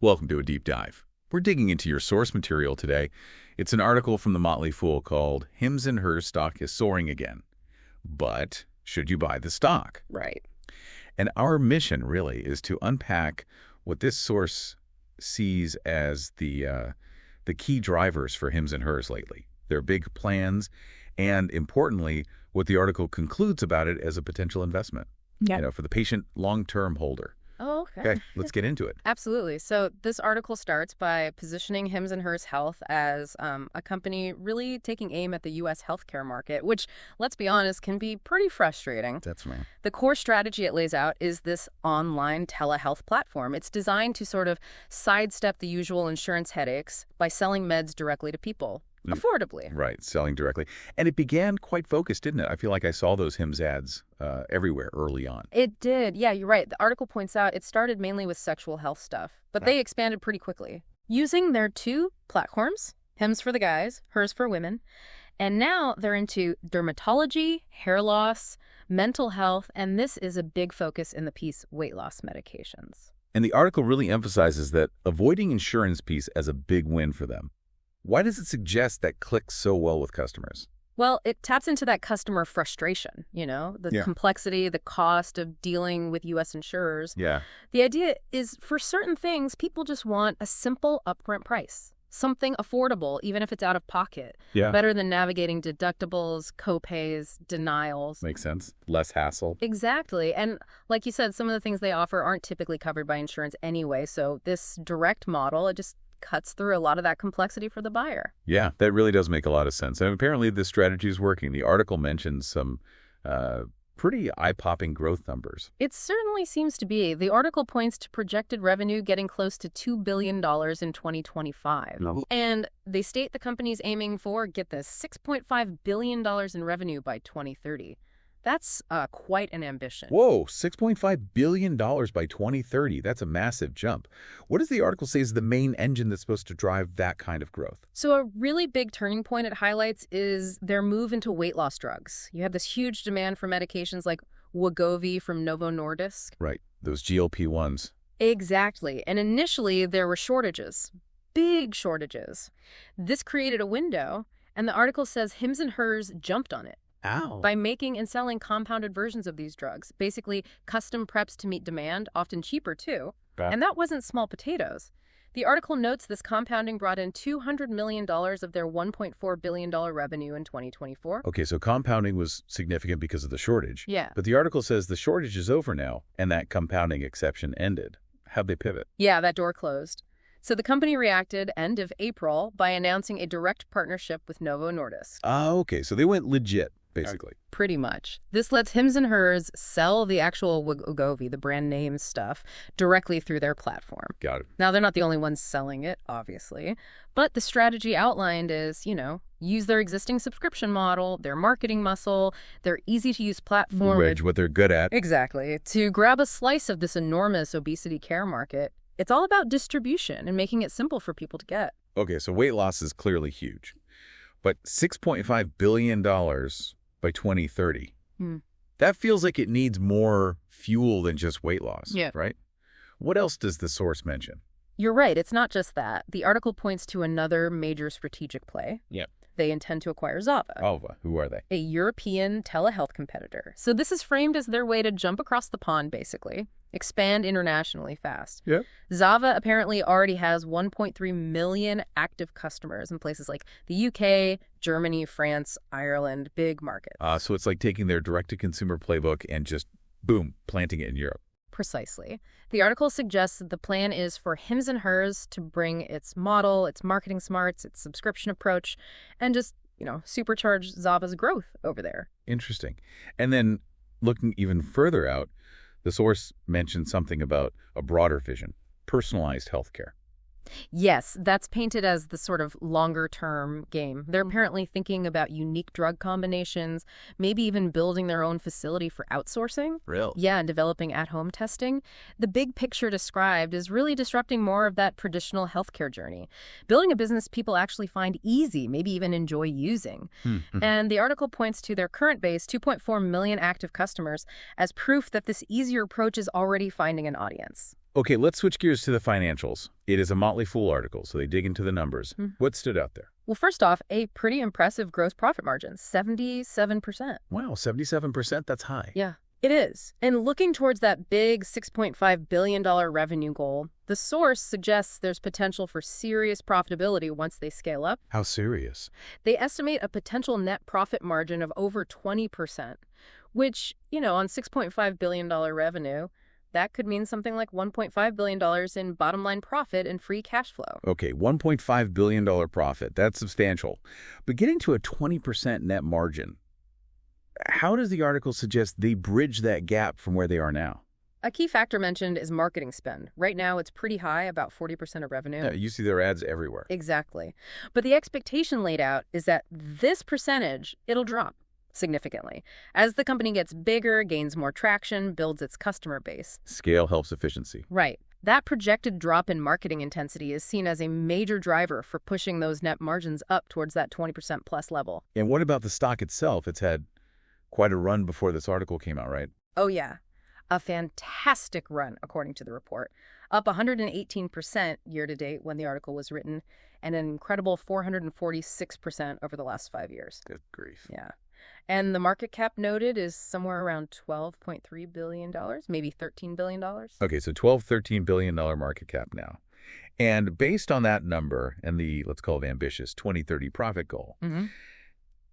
Welcome to a deep dive. We're digging into your source material today. It's an article from the Motley Fool called HIMS and Hers Stock is Soaring Again. But should you buy the stock? Right. And our mission really is to unpack what this source sees as the key drivers for HIMS and Hers lately, their big plans, and importantly, what the article concludes about it as a potential investment, for the patient long-term holder. Oh, Okay, let's get into it. Absolutely. So this article starts by positioning HIMS and Hers Health as a company really taking aim at the U.S. healthcare market, which, let's be honest, can be pretty frustrating. That's right. The core strategy it lays out is this online telehealth platform. It's designed to sort of sidestep the usual insurance headaches by selling meds directly to people. Affordably. Right, selling directly. And it began quite focused, didn't it? I feel like I saw those HIMS ads everywhere early on. It did. Yeah, you're right. The article points out it started mainly with sexual health stuff, but they expanded pretty quickly. Using their two platforms, HIMS for the guys, Hers for women, and now they're into dermatology, hair loss, mental health, and this is a big focus in the piece, weight loss medications. And the article really emphasizes that avoiding insurance piece as a big win for them. Why does it suggest that clicks so well with customers? Well, it taps into that customer frustration, the complexity, the cost of dealing with U.S. insurers. Yeah. The idea is for certain things, people just want a simple upfront price, something affordable, even if it's out of pocket. Yeah. Better than navigating deductibles, copays, denials. Makes sense. Less hassle. Exactly. And like you said, some of the things they offer aren't typically covered by insurance anyway. So this direct model, it just cuts through a lot of that complexity for the buyer. Yeah, that really does make a lot of sense. And apparently this strategy is working. The article mentions some pretty eye-popping growth numbers. It certainly seems to be. The article points to projected revenue getting close to $2 billion in 2025. No. And they state the company's aiming for, get this, $6.5 billion in revenue by 2030. That's quite an ambition. Whoa, $6.5 billion by 2030. That's a massive jump. What does the article say is the main engine that's supposed to drive that kind of growth? So a really big turning point it highlights is their move into weight loss drugs. You have this huge demand for medications like Wegovy from Novo Nordisk. Right, those GLP-1s. Exactly. And initially, there were shortages, big shortages. This created a window, and the article says HIMS and Hers jumped on it. Ow. By making and selling compounded versions of these drugs, basically custom preps to meet demand, often cheaper too. And that wasn't small potatoes. The article notes this compounding brought in $200 million of their $1.4 billion revenue in 2024. Okay, so compounding was significant because of the shortage. Yeah. But the article says the shortage is over now, and that compounding exception ended. How'd they pivot? Yeah, that door closed. So the company reacted end of April by announcing a direct partnership with Novo Nordisk. Oh, okay, so they went legit, basically. Pretty much. This lets HIMS and Hers sell the actual Wegovy, the brand name stuff, directly through their platform. Got it. Now, they're not the only ones selling it, obviously. But the strategy outlined is, use their existing subscription model, their marketing muscle, their easy-to-use platform. Leverage what they're good at. Exactly. To grab a slice of this enormous obesity care market. It's all about distribution and making it simple for people to get. Okay, so weight loss is clearly huge. But $6.5 billion by 2030. That feels like it needs more fuel than just weight loss, right? What else does the source mention? You're right. It's not just that. The article points to another major strategic play. Yep. They intend to acquire Zava. Zava, who are they? A European telehealth competitor. So this is framed as their way to jump across the pond, basically. Expand internationally fast. Yeah. Zava apparently already has 1.3 million active customers in places like the UK, Germany, France, Ireland, big markets. So it's like taking their direct-to-consumer playbook and just, boom, planting it in Europe. Precisely. The article suggests that the plan is for HIMS and Hers to bring its model, its marketing smarts, its subscription approach, and just, supercharge Zava's growth over there. Interesting. And then looking even further out, the source mentioned something about a broader vision, personalized healthcare. Yes, that's painted as the sort of longer-term game. They're apparently thinking about unique drug combinations, maybe even building their own facility for outsourcing. Real? Yeah, and developing at-home testing. The big picture described is really disrupting more of that traditional healthcare journey. Building a business people actually find easy, maybe even enjoy using. And the article points to their current base, 2.4 million active customers, as proof that this easier approach is already finding an audience. Okay, let's switch gears to the financials. It is a Motley Fool article, so they dig into the numbers. What stood out there? Well, first off, a pretty impressive gross profit margin, 77%. Wow, 77%? That's high. Yeah, it is. And looking towards that big $6.5 billion revenue goal, the source suggests there's potential for serious profitability once they scale up. How serious? They estimate a potential net profit margin of over 20%, which, on $6.5 billion revenue, that could mean something like $1.5 billion in bottom line profit and free cash flow. Okay, $1.5 billion profit. That's substantial. But getting to a 20% net margin, how does the article suggest they bridge that gap from where they are now? A key factor mentioned is marketing spend. Right now, it's pretty high, about 40% of revenue. Yeah, you see their ads everywhere. Exactly. But the expectation laid out is that this percentage, it'll drop significantly as the company gets bigger, gains more traction, builds its customer base. Scale helps efficiency. Right. That projected drop in marketing intensity is seen as a major driver for pushing those net margins up towards that 20% plus level. And what about the stock itself? It's had quite a run before this article came out, right? Oh, yeah. A fantastic run, according to the report. Up 118% year-to-date when the article was written, and an incredible 446% over the last 5 years. Good grief. Yeah. And the market cap noted is somewhere around $12.3 billion, maybe $13 billion. Okay, so $13 billion market cap now. And based on that number and the, let's call it ambitious, 2030 profit goal,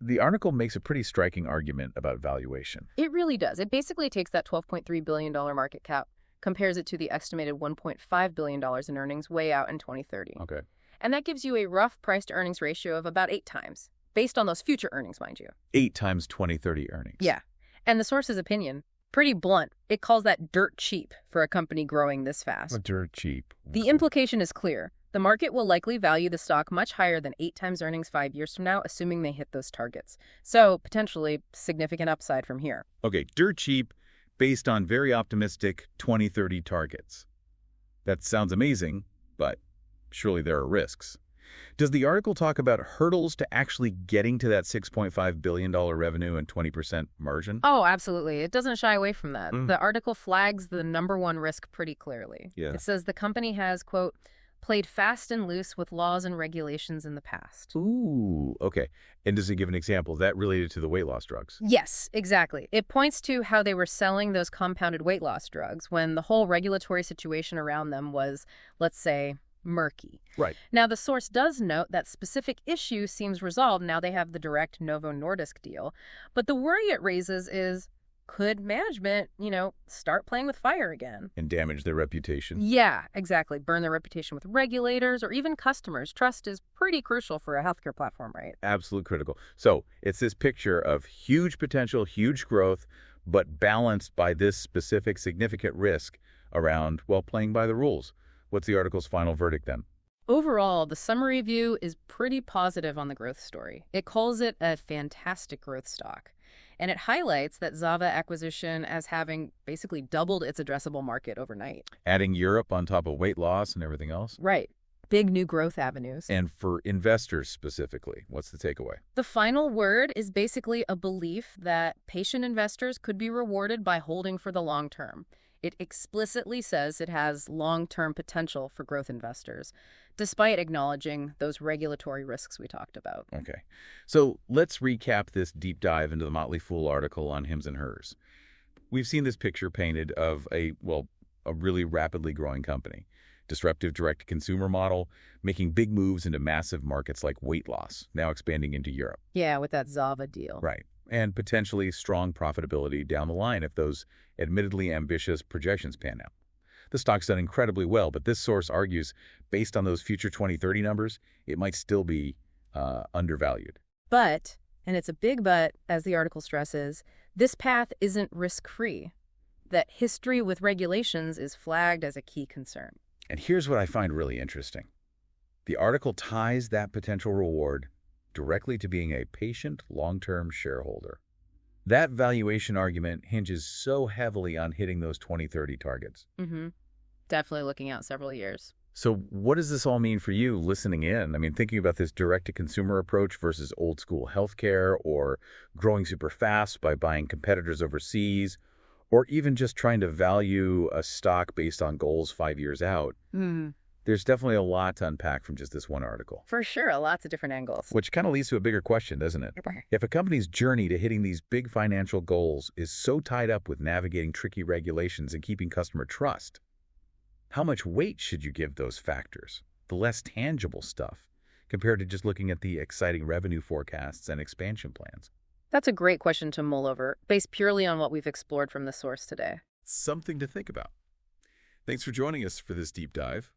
the article makes a pretty striking argument about valuation. It really does. It basically takes that $12.3 billion market cap, compares it to the estimated $1.5 billion in earnings way out in 2030. Okay. And that gives you a rough price-to-earnings ratio of about 8 times. Based on those future earnings, mind you. 8 times 2030 earnings. Yeah. And the source's opinion, pretty blunt. It calls that dirt cheap for a company growing this fast. Dirt cheap. The implication is clear. The market will likely value the stock much higher than 8 times earnings 5 years from now, assuming they hit those targets. So, potentially, significant upside from here. Okay, dirt cheap based on very optimistic 2030 targets. That sounds amazing, but surely there are risks. Does the article talk about hurdles to actually getting to that $6.5 billion revenue and 20% margin? Oh, absolutely. It doesn't shy away from that. The article flags the number one risk pretty clearly. Yeah. It says the company has, quote, played fast and loose with laws and regulations in the past. Ooh, okay. And does it give an example? Is that related to the weight loss drugs? Yes, exactly. It points to how they were selling those compounded weight loss drugs when the whole regulatory situation around them was, let's say, murky. Right. Now, the source does note that specific issue seems resolved now they have the direct Novo Nordisk deal. But the worry it raises is, could management, start playing with fire again? And damage their reputation? Yeah, exactly. Burn their reputation with regulators or even customers. Trust is pretty crucial for a healthcare platform, right? Absolutely critical. So it's this picture of huge potential, huge growth, but balanced by this specific significant risk around, well, playing by the rules. What's the article's final verdict then? Overall, the summary view is pretty positive on the growth story. It calls it a fantastic growth stock. And it highlights that Zava acquisition as having basically doubled its addressable market overnight. Adding Europe on top of weight loss and everything else? Right. Big new growth avenues. And for investors specifically, what's the takeaway? The final word is basically a belief that patient investors could be rewarded by holding for the long term. It explicitly says it has long-term potential for growth investors, despite acknowledging those regulatory risks we talked about. Okay. So let's recap this deep dive into the Motley Fool article on HIMS and HERS. We've seen this picture painted of a really rapidly growing company. Disruptive direct-to-consumer model, making big moves into massive markets like weight loss, now expanding into Europe. Yeah, with that Zava deal. Right. And potentially strong profitability down the line if those admittedly ambitious projections pan out. The stock's done incredibly well, but this source argues, based on those future 2030 numbers, it might still be undervalued. But, and it's a big but, as the article stresses, this path isn't risk-free. That history with regulations is flagged as a key concern. And here's what I find really interesting. The article ties that potential reward directly to being a patient, long-term shareholder. That valuation argument hinges so heavily on hitting those 2030 targets. Definitely looking out several years. So what does this all mean for you listening in? I mean, thinking about this direct-to-consumer approach versus old-school healthcare, or growing super fast by buying competitors overseas, or even just trying to value a stock based on goals 5 years out, there's definitely a lot to unpack from just this one article. For sure, lots of different angles. Which kind of leads to a bigger question, doesn't it? If a company's journey to hitting these big financial goals is so tied up with navigating tricky regulations and keeping customer trust, how much weight should you give those factors, the less tangible stuff, compared to just looking at the exciting revenue forecasts and expansion plans? That's a great question to mull over, based purely on what we've explored from the source today. Something to think about. Thanks for joining us for this deep dive.